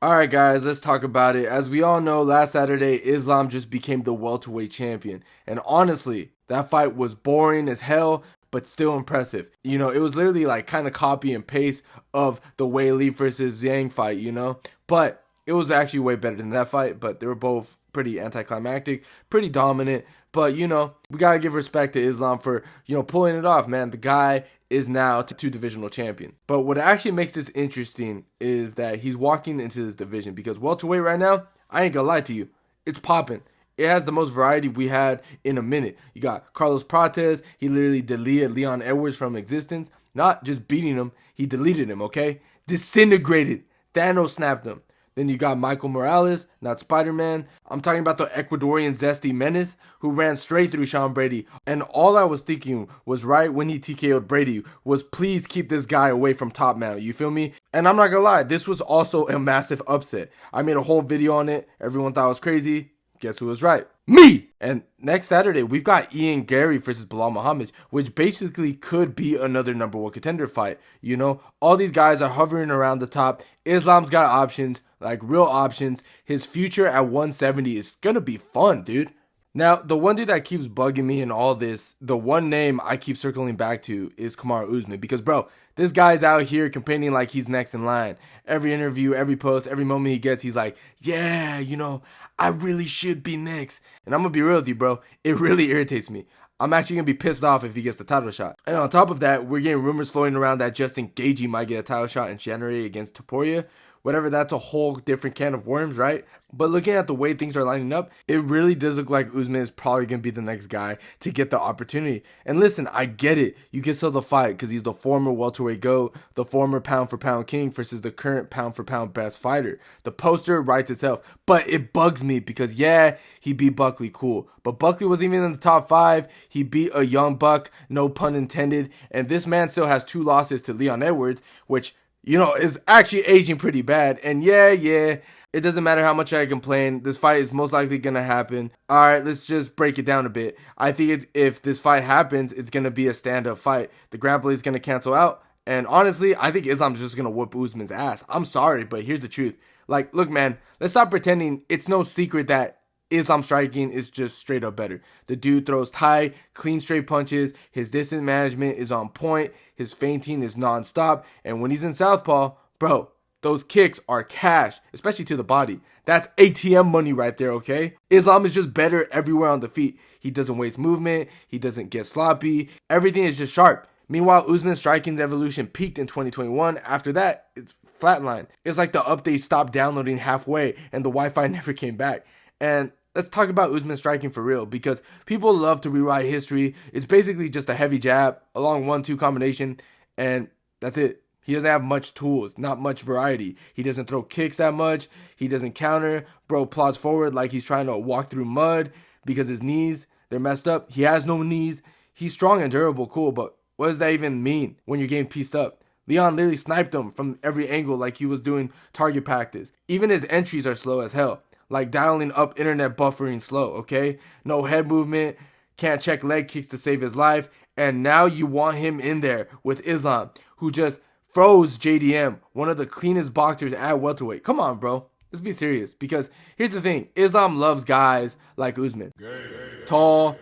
Alright guys, let's talk about it. As we all know, last Saturday, Islam just became the welterweight champion. And honestly, that fight was boring as hell, but still impressive. It was literally like kind of copy and paste of the Wei Li versus Zhang fight. But it was actually way better than that fight, but they were both pretty anticlimactic, pretty dominant. But we gotta give respect to Islam for pulling it off, man. The guy is now two divisional champion. But what actually makes this interesting is that he's walking into this division because welterweight right now, I ain't gonna lie to you, it's popping. It has the most variety we had in a minute. You got Carlos Prates. He literally deleted Leon Edwards from existence. Not just beating him, he deleted him, okay? Disintegrated. Thanos snapped him. Then you got Michael Morales, not Spider-Man. I'm talking about the Ecuadorian Zesty Menace who ran straight through Sean Brady. And all I was thinking was right when he TKO'd Brady was please keep this guy away from top mount. You feel me? And I'm not gonna lie, this was also a massive upset. I made a whole video on it. Everyone thought it was crazy. Guess who was right? Me! And next Saturday, we've got Garry versus Bilal Muhammad, which basically could be another #1 contender fight. All these guys are hovering around the top. Islam's got options, like real options. His future at 170 is gonna be fun, dude. Now, the one dude that keeps bugging me in all this, the one name I keep circling back to is Kamaru Usman. Because, bro, this guy's out here campaigning like he's next in line. Every interview, every post, every moment he gets, he's like, yeah, I really should be next. And I'm going to be real with you, bro. It really irritates me. I'm actually going to be pissed off if he gets the title shot. And on top of that, we're getting rumors floating around that Justin Gaethje might get a title shot in January against Topuria. Whatever, that's a whole different can of worms, right? But looking at the way things are lining up, it really does look like Usman is probably going to be the next guy to get the opportunity. And listen, I get it. You can sell the fight because he's the former welterweight GOAT, the former pound-for-pound king versus the current pound-for-pound best fighter. The poster writes itself. But it bugs me because, yeah, he beat Buckley, cool. But Buckley wasn't even in the top 5. He beat a young buck, no pun intended. And this man still has 2 losses to Leon Edwards, which is actually aging pretty bad. And yeah, it doesn't matter how much I complain. This fight is most likely going to happen. All right, let's just break it down a bit. I think if this fight happens, it's going to be a stand-up fight. The grappling is going to cancel out. And honestly, I think Islam's just going to whoop Usman's ass. I'm sorry, but here's the truth. Like, look, man, let's stop pretending it's no secret that Islam striking is just straight up better. The dude throws tight, clean straight punches. His distance management is on point. His feinting is non-stop. And when he's in southpaw, bro, those kicks are cash, especially to the body. That's ATM money right there, okay? Islam is just better everywhere on the feet. He doesn't waste movement. He doesn't get sloppy. Everything is just sharp. Meanwhile, Usman's striking evolution peaked in 2021. After that, it's flatline. It's like the update stopped downloading halfway and the Wi-Fi never came back. And let's talk about Usman striking for real because people love to rewrite history. It's basically just a heavy jab, a long 1-2 combination, and that's it. He doesn't have much tools, not much variety. He doesn't throw kicks that much. He doesn't counter. Bro plods forward like he's trying to walk through mud because his knees, they're messed up. He has no knees. He's strong and durable, cool, but what does that even mean when you're getting pieced up? Leon literally sniped him from every angle like he was doing target practice. Even his entries are slow as hell. Like dialing up internet buffering slow, okay? No head movement, can't check leg kicks to save his life. And now you want him in there with Islam, who just froze JDM, one of the cleanest boxers at welterweight. Come on, bro. Let's be serious. Because here's the thing. Islam loves guys like Usman. Tall,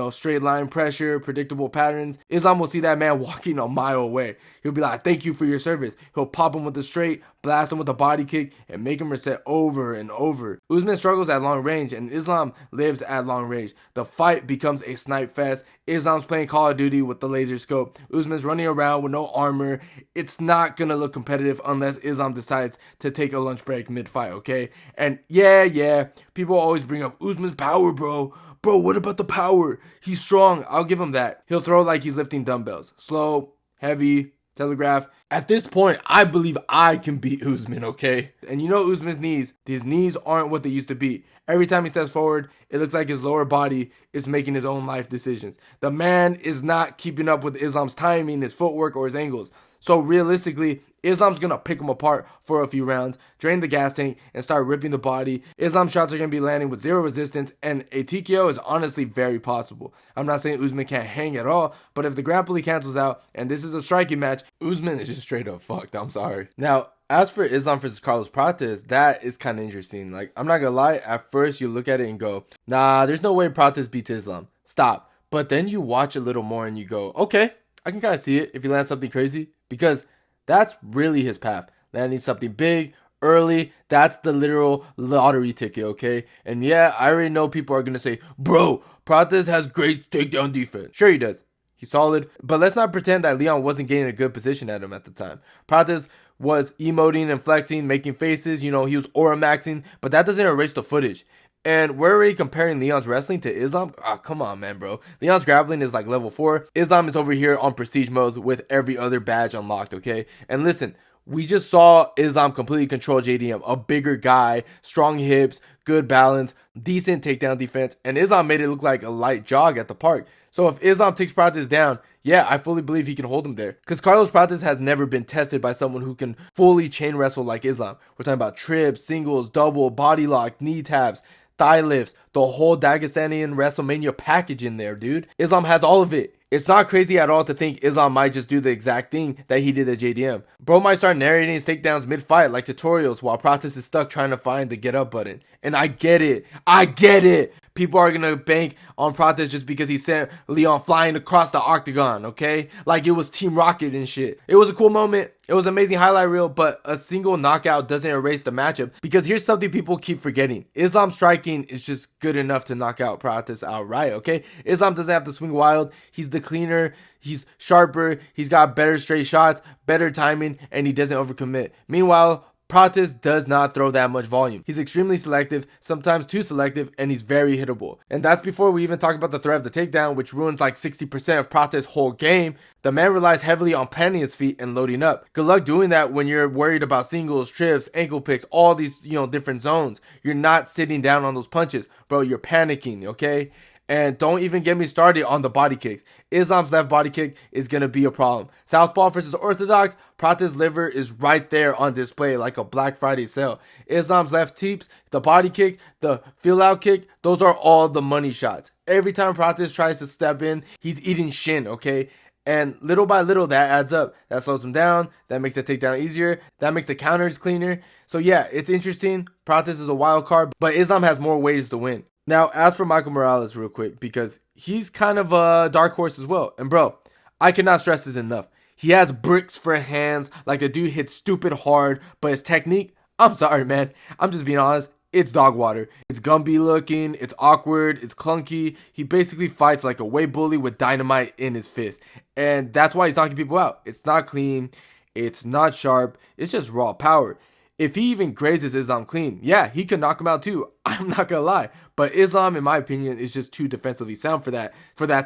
straight line pressure, predictable patterns. Islam will see that man walking a mile away. He'll be like, thank you for your service. He'll pop him with a straight, blast him with a body kick, and make him reset over and over. Usman struggles at long range, and Islam lives at long range. The fight becomes a snipe fest. Islam's playing Call of Duty with the laser scope. Usman's running around with no armor. It's not going to look competitive unless Islam decides to take a lunch break mid-fight, okay? And yeah, people always bring up Usman's power, bro. Bro, what about the power? He's strong. I'll give him that. He'll throw like he's lifting dumbbells. Slow, heavy, telegraph. At this point, I believe I can beat Usman, okay? And Usman's knees, his knees aren't what they used to be. Every time he steps forward, it looks like his lower body is making his own life decisions. The man is not keeping up with Islam's timing, his footwork, or his angles. So realistically, Islam's going to pick him apart for a few rounds, drain the gas tank, and start ripping the body. Islam's shots are going to be landing with zero resistance, and a TKO is honestly very possible. I'm not saying Usman can't hang at all, but if the grappling cancels out and this is a striking match, Usman is just straight up fucked. I'm sorry. Now, as for Islam versus Carlos Prates, that is kind of interesting. Like, I'm not gonna lie, at first you look at it and go, nah, there's no way Prates beats Islam. Stop. But then you watch a little more and you go, okay, I can kind of see it if he lands something crazy, because that's really his path. Landing something big, early, that's the literal lottery ticket, okay? And yeah, I already know people are gonna say, bro, Prates has great takedown defense. Sure he does. He's solid, but let's not pretend that Leon wasn't getting a good position at him at the time. Prates was emoting and flexing, making faces, he was aura maxing, but that doesn't erase the footage. And we're already comparing Leon's wrestling to Islam. Come on, man, bro. Leon's grappling is like level 4. Islam is over here on prestige mode with every other badge unlocked, okay? And listen, we just saw Islam completely control JDM. A bigger guy, strong hips, good balance, decent takedown defense, and Islam made it look like a light jog at the park. So if Islam takes Prates down, yeah, I fully believe he can hold him there. Because Carlos Prates has never been tested by someone who can fully chain wrestle like Islam. We're talking about trips, singles, double, body lock, knee taps, thigh lifts, the whole Dagestanian WrestleMania package in there, dude. Islam has all of it. It's not crazy at all to think Islam might just do the exact thing that he did at JDM. Bro might start narrating his takedowns mid-fight like tutorials while Prates is stuck trying to find the get up button. And I get it. People are going to bank on Prates just because he sent Leon flying across the octagon, okay? Like it was Team Rocket and shit. It was a cool moment. It was an amazing highlight reel, but a single knockout doesn't erase the matchup, because here's something people keep forgetting. Islam striking is just good enough to knock out Prates outright, okay? Islam doesn't have to swing wild. He's the cleaner. He's sharper. He's got better straight shots, better timing, and he doesn't overcommit. Meanwhile, Prates does not throw that much volume. He's extremely selective, sometimes too selective, and he's very hittable. And that's before we even talk about the threat of the takedown, which ruins like 60% of Prates' whole game. The man relies heavily on planting his feet and loading up. Good luck doing that when you're worried about singles, trips, ankle picks, all these, different zones. You're not sitting down on those punches. Bro, you're panicking, okay? And don't even get me started on the body kicks. Islam's left body kick is going to be a problem. Southpaw versus Orthodox, Prates' liver is right there on display like a Black Friday sale. Islam's left teeps, the body kick, the feel-out kick, those are all the money shots. Every time Prates tries to step in, he's eating shin, okay? And little by little, that adds up. That slows him down. That makes the takedown easier. That makes the counters cleaner. So yeah, it's interesting. Prates is a wild card, but Islam has more ways to win. Now, as for Michael Morales real quick, because he's kind of a dark horse as well. And bro, I cannot stress this enough. He has bricks for hands, like the dude hits stupid hard, but his technique, I'm sorry, man. I'm just being honest. It's dog water. It's Gumby looking, it's awkward, it's clunky. He basically fights like a weight bully with dynamite in his fist. And that's why he's knocking people out. It's not clean, it's not sharp, it's just raw power. If he even grazes Islam clean, yeah, he could knock him out too. I'm not gonna lie. But Islam, in my opinion, is just too defensively sound for that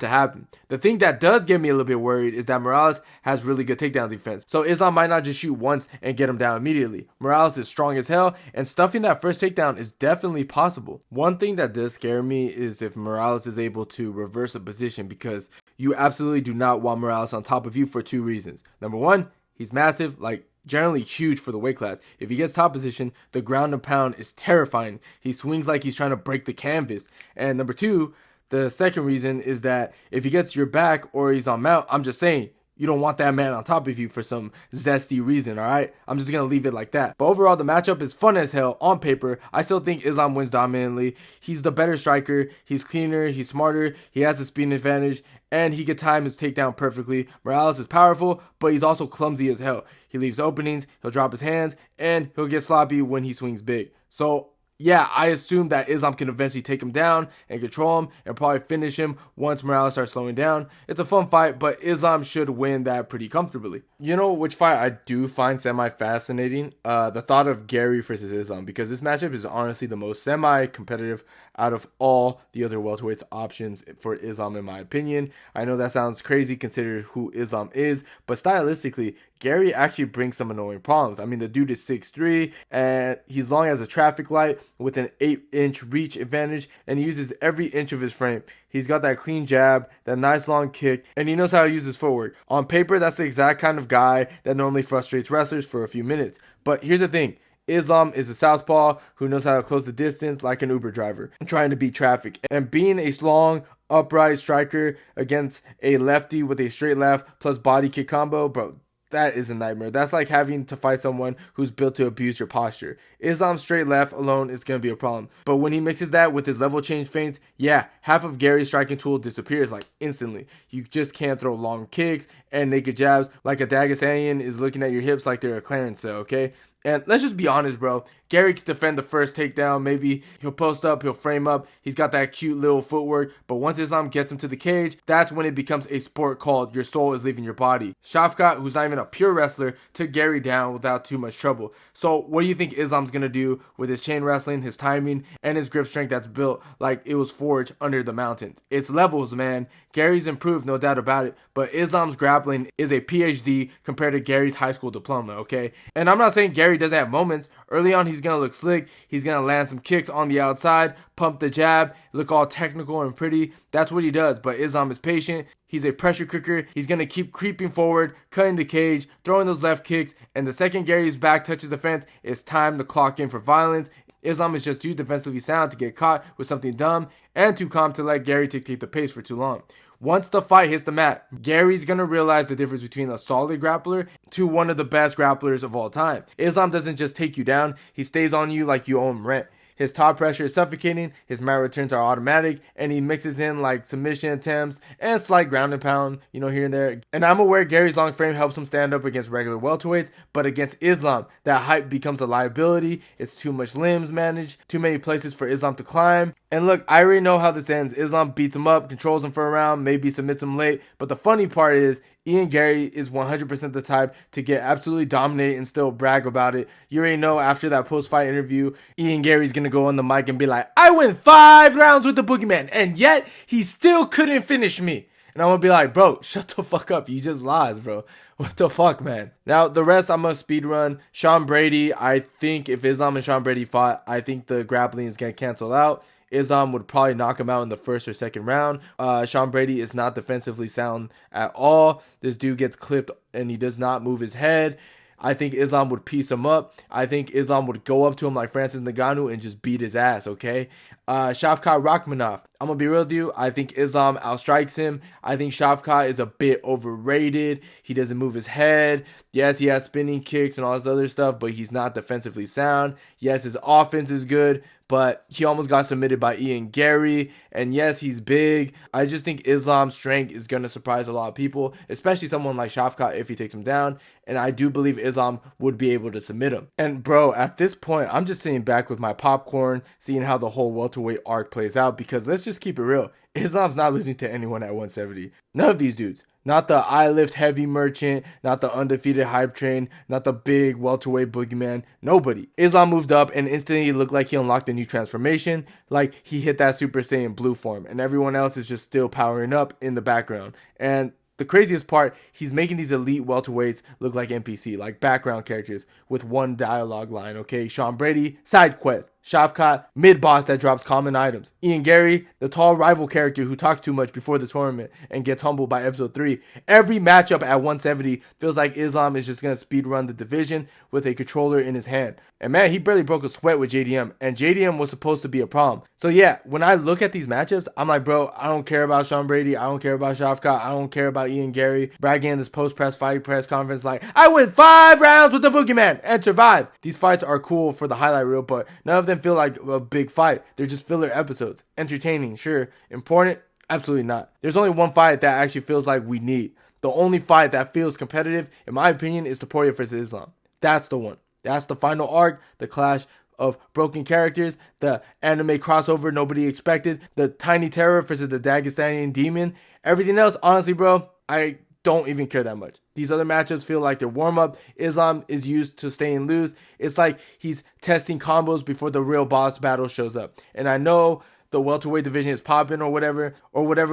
to happen. The thing that does get me a little bit worried is that Morales has really good takedown defense. So Islam might not just shoot once and get him down immediately. Morales is strong as hell, and stuffing that first takedown is definitely possible. One thing that does scare me is if Morales is able to reverse a position, because you absolutely do not want Morales on top of you for 2 reasons. Number 1, he's massive, like generally huge for the weight class. If he gets top position, the ground and pound is terrifying. He swings like he's trying to break the canvas. And number 2, the second reason is that if he gets your back or he's on mount, I'm just saying, you don't want that man on top of you for some zesty reason, all right? I'm just going to leave it like that. But overall, the matchup is fun as hell on paper. I still think Islam wins dominantly. He's the better striker. He's cleaner. He's smarter. He has the speed advantage, and he can time his takedown perfectly. Morales is powerful, but he's also clumsy as hell. He leaves openings, he'll drop his hands, and he'll get sloppy when he swings big. So yeah, I assume that Islam can eventually take him down and control him and probably finish him once Morales starts slowing down. It's a fun fight, but Islam should win that pretty comfortably. You know which fight I do find semi-fascinating? The thought of Garry versus Islam, because this matchup is honestly the most semi-competitive out of all the other welterweights options for Islam, in my opinion. I know that sounds crazy considering who Islam is, but stylistically, Garry actually brings some annoying problems. I mean, the dude is 6'3", and he's long as a traffic light with an 8-inch reach advantage, and he uses every inch of his frame. He's got that clean jab, that nice long kick, and he knows how to use his footwork. On paper, that's the exact kind of guy that normally frustrates wrestlers for a few minutes. But here's the thing. Islam is a southpaw who knows how to close the distance like an Uber driver, trying to beat traffic. And being a long, upright striker against a lefty with a straight left plus body kick combo, bro, That is a nightmare. That's like having to fight someone who's built to abuse your posture. Islam's straight left alone is going to be a problem. But when he mixes that with his level change feints, yeah, half of Garry's striking tool disappears like instantly. You just can't throw long kicks and naked jabs like a Dagestanian is looking at your hips like they're a clearance sale, okay? And let's just be honest, bro. Garry can defend the first takedown. Maybe he'll post up, he'll frame up. He's got that cute little footwork. But once Islam gets him to the cage, that's when it becomes a sport called your soul is leaving your body. Shavkat, who's not even a pure wrestler, took Garry down without too much trouble. So what do you think Islam's going to do with his chain wrestling, his timing, and his grip strength that's built like it was forged under the mountains? It's levels, man. Garry's improved, no doubt about it. But Islam's grappling is a PhD compared to Garry's high school diploma, okay? And I'm not saying Garry doesn't have moments. Early on, he's going to look slick. He's going to land some kicks on the outside, pump the jab, look all technical and pretty. That's what he does. But Islam is patient. He's a pressure cooker. He's going to keep creeping forward, cutting the cage, throwing those left kicks. And the second Garry's back touches the fence, it's time to clock in for violence. Islam is just too defensively sound to get caught with something dumb and too calm to let Garry dictate the pace for too long. Once the fight hits the mat, Garry's going to realize the difference between a solid grappler to one of the best grapplers of all time. Islam doesn't just take you down, he stays on you like you owe him rent. His top pressure is suffocating, his mat returns are automatic, and he mixes in like submission attempts and slight ground and pound, here and there. And I'm aware Garry's long frame helps him stand up against regular welterweights, but against Islam, that height becomes a liability. It's too much limbs managed, too many places for Islam to climb. And look, I already know how this ends. Islam beats him up, controls him for a round, maybe submits him late. But the funny part is, Garry is 100% the type to get absolutely dominated and still brag about it. You already know after that post-fight interview, Garry's going to go on the mic and be like, I went 5 rounds with the boogeyman, and yet he still couldn't finish me. And I'm going to be like, bro, shut the fuck up. You just lost, bro. What the fuck, man? Now, the rest I'm going to speed run. Sean Brady, I think if Islam and Sean Brady fought, I think the grappling is going to cancel out. Islam would probably knock him out in the first or second round. Sean Brady is not defensively sound at all. This dude gets clipped and he does not move his head. I think Islam would piece him up. I think Islam would go up to him like Francis Ngannou and just beat his ass, okay? Shavkat Rakhmonov. I'm going to be real with you. I think Islam outstrikes him. I think Shavkat is a bit overrated. He doesn't move his head. Yes, he has spinning kicks and all this other stuff, but he's not defensively sound. Yes, his offense is good, but he almost got submitted by Garry. And yes, he's big. I just think Islam's strength is going to surprise a lot of people, especially someone like Shavkat if he takes him down. And I do believe Islam would be able to submit him. And bro, at this point, I'm just sitting back with my popcorn, seeing how the whole welterweight arc plays out, because let's just keep it real. Islam's not losing to anyone at 170. None of these dudes. Not the I lift heavy merchant, not the undefeated hype train, not the big welterweight boogeyman. Nobody. Islam moved up and instantly looked like he unlocked a new transformation, like he hit that Super Saiyan blue form, and everyone else is just still powering up in the background. And the craziest part, he's making these elite welterweights look like NPC, like background characters with one dialogue line, okay? Sean Brady, side quest. Shavkat, mid-boss that drops common items. Garry, the tall rival character who talks too much before the tournament and gets humbled by episode 3. Every matchup at 170 feels like Islam is just going to speed run the division with a controller in his hand. And man, he barely broke a sweat with JDM, and JDM was supposed to be a problem. So yeah, when I look at these matchups, I'm like, bro, I don't care about Sean Brady, I don't care about Shavkat, I don't care about Garry. Bragging in this post-press fight press conference like, I went 5 rounds with the boogeyman and survived. These fights are cool for the highlight reel, but none of them feel like a big fight. They're just filler episodes. Entertaining, sure. Important? Absolutely not. There's only one fight that actually feels like we need. The only fight that feels competitive, in my opinion, is Topuria versus Islam. That's the one. That's the final arc, the clash of broken characters, the anime crossover nobody expected, the tiny terror versus the Dagestanian demon. Everything else, honestly, bro, I don't even care that much. These other matchups feel like they're warm-up. Islam is used to staying loose. It's like he's testing combos before the real boss battle shows up. And I know the welterweight division is popping or whatever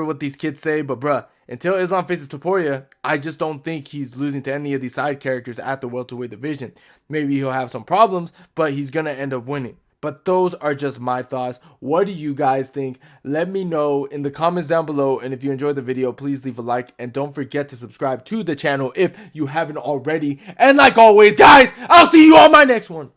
what these kids say, but bruh, until Islam faces Topuria, I just don't think he's losing to any of these side characters at the welterweight division. Maybe he'll have some problems, but he's gonna end up winning. But those are just my thoughts. What do you guys think? Let me know in the comments down below. And if you enjoyed the video, please leave a like. And don't forget to subscribe to the channel if you haven't already. And like always, guys, I'll see you on my next one.